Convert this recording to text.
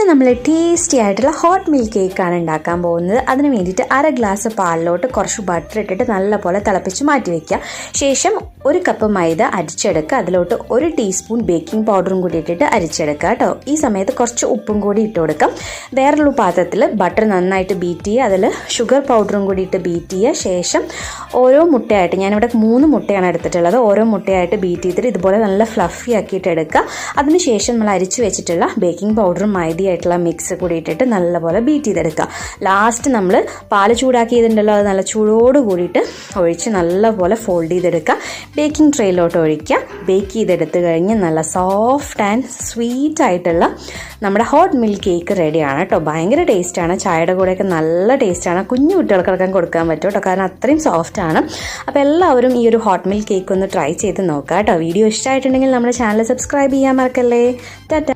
നമ്മൾ ടേസ്റ്റി ആയിട്ടുള്ള hot milk കേക്കാണ് ഉണ്ടാക്കാൻ പോകുന്നത്. അതിന് വേണ്ടിയിട്ട് 1/2 ഗ്ലാസ് പാലിലോട്ട് കുറച്ച് ബട്ടർ ഇട്ടിട്ട് നല്ലപോലെ തിളപ്പിച്ച് മാറ്റി വയ്ക്കുക. ശേഷം 1 കപ്പ് മൈദ അരിച്ചെടുക്കുക. അതിലോട്ട് 1 ടീസ്പൂൺ ബേക്കിംഗ് പൗഡറും കൂടി ഇട്ടിട്ട് അരിച്ചെടുക്കുക കേട്ടോ. ഈ സമയത്ത് കുറച്ച് ഉപ്പും കൂടി ഇട്ട് കൊടുക്കാം. വേറൊരു പാത്രത്തിൽ ബട്ടർ നന്നായിട്ട് ബീറ്റ് ചെയ്യുക. അതിൽ ഷുഗർ പൗഡറും കൂടി ഇട്ട് ബീറ്റ് ചെയ്യുക. ശേഷം ഓരോ മുട്ടയായിട്ട്, ഞാനിവിടെ 3 മുട്ടയാണ് എടുത്തിട്ടുള്ളത്, ഓരോ മുട്ടയായിട്ട് ബീറ്റ് ചെയ്തിട്ട് ഇതുപോലെ നല്ല ഫ്ലഫി ആക്കിയിട്ട് എടുക്കുക. അതിനുശേഷം നമ്മൾ അരിച്ച് വെച്ചിട്ടുള്ള ബേക്കിംഗ് പൗഡറും മൈദയായിട്ടുള്ള മിക്സ് കൂടി ഇട്ടിട്ട് നല്ലപോലെ ബീറ്റ് ചെയ്തെടുക്കുക. ലാസ്റ്റ് നമ്മൾ പാല് ചൂടാക്കിയതുണ്ടല്ലോ, അത് നല്ല ചൂടോട് കൂടിയിട്ട് ഒഴിച്ച് നല്ലപോലെ ഫോൾഡ് ചെയ്തെടുക്കുക. ബേക്കിംഗ് ട്രേയിലോട്ട് ഒഴിക്കുക. ബേക്ക് ചെയ്തെടുത്ത് കഴിഞ്ഞ് നല്ല സോഫ്റ്റ് ആൻഡ് സ്വീറ്റ് ആയിട്ടുള്ള നമ്മുടെ ഹോട്ട് മിൽക്ക് കേക്ക് റെഡിയാണ് കേട്ടോ. ഭയങ്കര ടേസ്റ്റാണ്, ചായയുടെ കൂടെയൊക്കെ നല്ല ടേസ്റ്റാണ്. കുഞ്ഞു കുട്ടികൾക്കൊക്കെ കൊടുക്കാൻ പറ്റും കേട്ടോ, കാരണം അത്രയും സോഫ്റ്റാണ്. അപ്പോൾ എല്ലാവരും ഈ ഒരു ഹോട്ട് മിൽക്ക് കേക്ക് ഒന്ന് ട്രൈ ചെയ്ത് നോക്കുക കേട്ടോ. വീഡിയോ ഇഷ്ടമായിട്ടുണ്ടെങ്കിൽ നമ്മുടെ ചാനൽ സബ്സ്ക്രൈബ് ചെയ്യാൻ മറക്കല്ലേ. ടാറ്റാ.